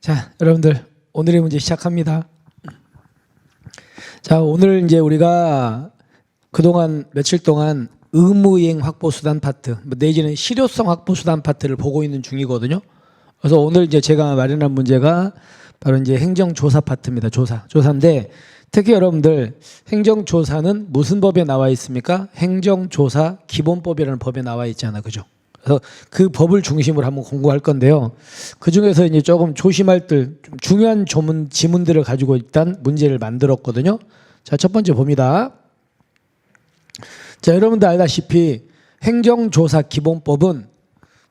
자, 여러분들 오늘의 문제 시작합니다. 자, 오늘 이제 우리가 그동안 며칠 동안 의무이행 확보수단 파트 내지는 실효성 확보수단 파트를 보고 있는 중이거든요. 그래서 오늘 이제 제가 마련한 문제가 바로 이제 행정조사 파트입니다. 조사인데 특히 여러분들 행정조사는 무슨 법에 나와 있습니까? 행정조사 기본법이라는 법에 나와 있잖아, 그죠? 그래서 그 법을 중심으로 한번 공부할 건데요. 그 중에서 이제 조금 조심할 좀 중요한 지문들을 가지고 일단 문제를 만들었거든요. 자, 첫 번째 봅니다. 자, 여러분들 알다시피 행정조사 기본법은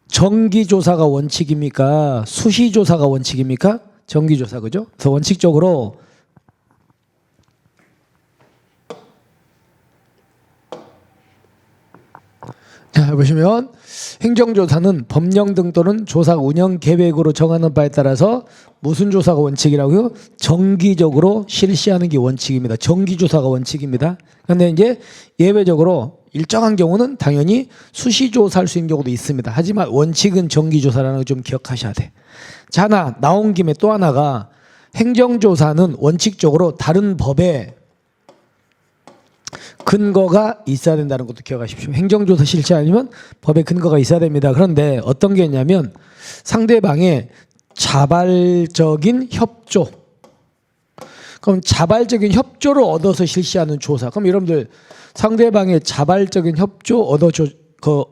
정기조사가 원칙입니까? 수시조사가 원칙입니까? 정기조사, 그죠? 그래서 원칙적으로 자, 보시면 행정조사는 법령 등 또는 조사 운영 계획으로 정하는 바에 따라서 무슨 조사가 원칙이라고요? 정기적으로 실시하는 게 원칙입니다. 정기조사가 원칙입니다. 그런데 이제 예외적으로 일정한 경우는 당연히 수시조사할 수 있는 경우도 있습니다. 하지만 원칙은 정기조사라는 걸 좀 기억하셔야 돼. 자, 하나 나온 김에 또 하나가 행정조사는 원칙적으로 다른 법에 근거가 있어야 된다는 것도 기억하십시오. 행정조사 실시하려면 법에 근거가 있어야 됩니다. 그런데 어떤 게 있냐면 상대방의 자발적인 협조. 그럼 자발적인 협조를 얻어서 실시하는 조사. 그럼 여러분들 상대방의 자발적인 협조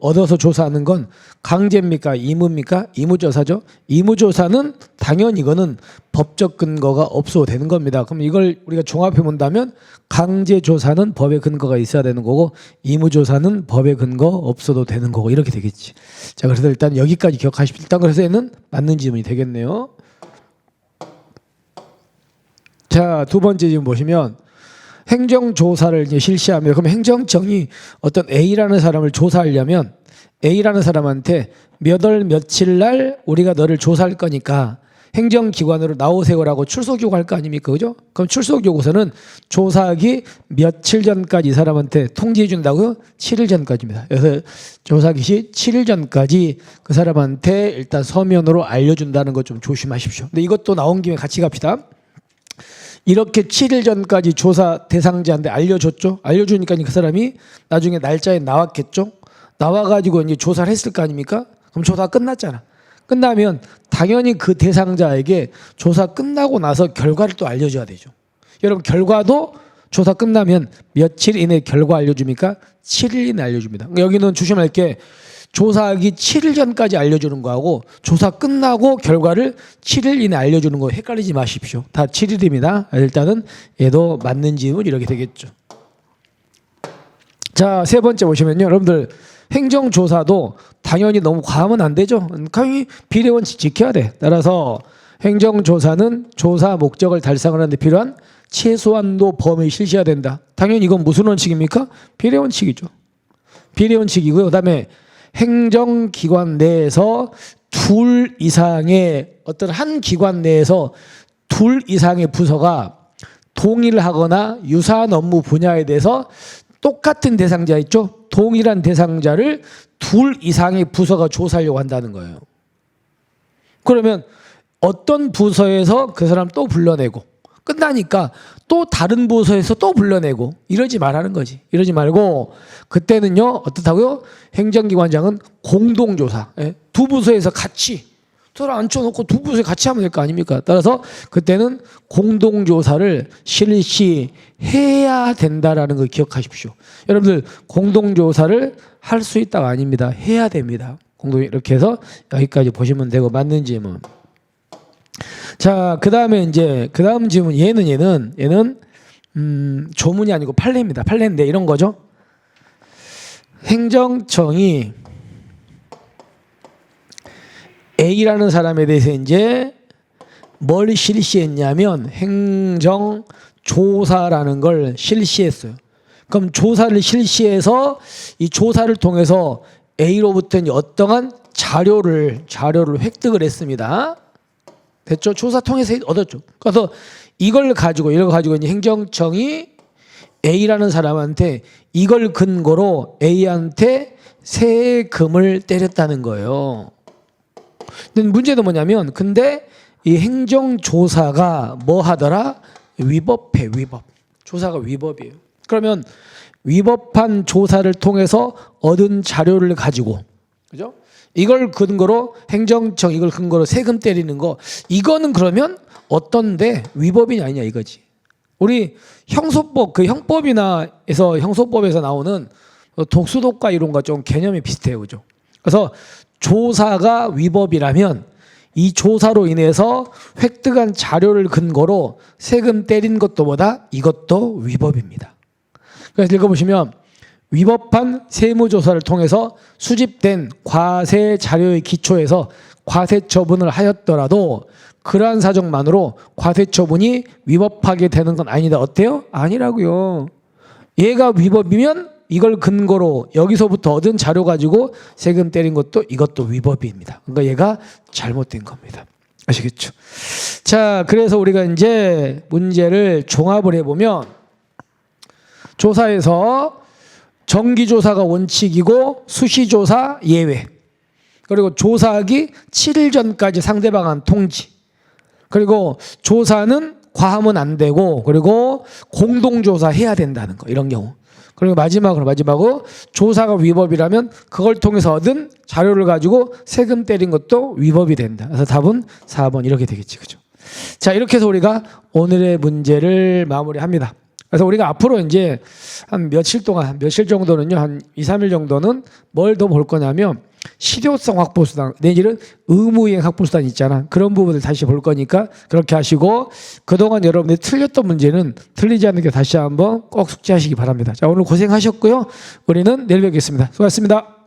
얻어서 조사하는 건 강제입니까? 의무입니까? 의무조사죠. 의무조사는 당연히 이거는 법적 근거가 없어도 되는 겁니다. 그럼 이걸 우리가 종합해 본다면 강제조사는 법에 근거가 있어야 되는 거고 의무조사는 법에 근거 없어도 되는 거고 이렇게 되겠지. 자, 그래서 일단 여기까지 기억하십시오. 일단 그래서 얘는 맞는 질문이 되겠네요. 자, 두 번째 질문 보시면 행정조사를 이제 실시하면 그럼 행정청이 어떤 A라는 사람을 조사하려면 A라는 사람한테 몇 월 며칠 날 우리가 너를 조사할 거니까 행정기관으로 나오세요라고 출석 요구할 거 아닙니까? 그죠? 그럼 출석 요구서는 조사하기 며칠 전까지 이 사람한테 통지해 준다고요? 7일 전까지입니다. 그래서 조사하기 시 7일 전까지 그 사람한테 일단 서면으로 알려준다는 거 좀 조심하십시오. 근데 이것도 나온 김에 같이 갑시다. 이렇게 7일 전까지 조사 대상자한테 알려줬죠. 알려주니까 그 사람이 나중에 날짜에 나왔겠죠. 나와가지고 이제 조사를 했을 거 아닙니까? 그럼 조사가 끝났잖아. 끝나면 당연히 그 대상자에게 조사 끝나고 나서 결과를 또 알려줘야 되죠. 여러분 결과도 조사 끝나면 며칠 이내 결과 알려줍니까? 7일 이내 알려줍니다. 여기는 조심할 게 조사하기 7일 전까지 알려주는 거하고 조사 끝나고 결과를 7일 이내 알려주는 거 헷갈리지 마십시오. 다 7일입니다. 일단은 얘도 맞는 질문 이렇게 되겠죠. 자, 세 번째 보시면요. 여러분들 행정조사도 당연히 너무 과하면 안 되죠. 당연히 비례원칙 지켜야 돼. 따라서 행정조사는 조사 목적을 달성하는 데 필요한 최소한도 범위를 실시해야 된다. 당연히 이건 무슨 원칙입니까? 비례원칙이죠. 비례원칙이고요. 그다음에 행정기관 내에서 둘 이상의 어떤 한 기관 내에서 둘 이상의 부서가 동일하거나 유사한 업무 분야에 대해서 똑같은 대상자 있죠? 동일한 대상자를 둘 이상의 부서가 조사하려고 한다는 거예요. 그러면 어떤 부서에서 그 사람 또 불러내고 끝나니까 또 다른 부서에서 또 불러내고 이러지 말라는 거지. 이러지 말고 그때는요 어떻다고요? 행정기관장은 공동조사. 두 부서에서 같이 서로 앉혀놓고 두 부서에 같이 하면 될 거 아닙니까? 따라서 그때는 공동조사를 실시해야 된다라는 걸 기억하십시오. 여러분들 공동조사를 할 수 있다가 아닙니다. 해야 됩니다. 이렇게 해서 여기까지 보시면 되고 맞는 질문. 자, 그 다음에 이제 그 다음 질문 얘는 조문이 아니고 판례입니다. 판례인데 이런 거죠. 행정청이 A라는 사람에 대해서 이제 뭘 실시했냐면 행정조사라는 걸 실시했어요. 그럼 조사를 실시해서 이 조사를 통해서 A로부터 어떠한 자료를 획득을 했습니다. 됐죠? 조사 통해서 얻었죠. 그래서 이걸 가지고 이제 행정청이 A라는 사람한테 이걸 근거로 A한테 세금을 때렸다는 거예요. 근데 문제는 뭐냐면 근데 이 행정조사가 뭐 하더라? 위법해, 위법. 조사가 위법이에요. 그러면 위법한 조사를 통해서 얻은 자료를 가지고, 그죠? 이걸 근거로 행정청, 이걸 근거로 세금 때리는 거, 이거는 그러면 어떤데 위법이냐 아니냐 이거지. 우리 형소법, 그 형소법에서 나오는 독수독과 이론과 좀 개념이 비슷해요, 그죠? 그래서 조사가 위법이라면 이 조사로 인해서 획득한 자료를 근거로 세금 때린 것도 보다 이것도 위법입니다. 그래서 읽어보시면 위법한 세무조사를 통해서 수집된 과세 자료의 기초에서 과세 처분을 하였더라도 그러한 사정만으로 과세 처분이 위법하게 되는 건 아니다. 어때요? 아니라고요. 얘가 위법이면 이걸 근거로 여기서부터 얻은 자료 가지고 세금 때린 것도 이것도 위법입니다. 그러니까 얘가 잘못된 겁니다. 아시겠죠? 자, 그래서 우리가 이제 문제를 종합을 해보면 조사에서 정기조사가 원칙이고 수시조사 예외, 그리고 조사하기 7일 전까지 상대방한 통지, 그리고 조사는 과하면 안 되고, 그리고 공동조사 해야 된다는 거, 이런 경우. 그리고 마지막으로 조사가 위법이라면 그걸 통해서 얻은 자료를 가지고 세금 때린 것도 위법이 된다. 그래서 답은 4번 이렇게 되겠지, 그죠? 자, 이렇게 해서 우리가 오늘의 문제를 마무리합니다. 그래서 우리가 앞으로 이제 한 며칠 정도는요, 한 2, 3일 정도는 뭘 더 볼 거냐면 실효성 확보수단 내지는 의무이행 확보수단 있잖아. 그런 부분을 다시 볼 거니까 그렇게 하시고, 그동안 여러분들이 틀렸던 문제는 틀리지 않는 게 다시 한번 꼭 숙지하시기 바랍니다. 자, 오늘 고생하셨고요. 우리는 내일 뵙겠습니다. 수고하셨습니다.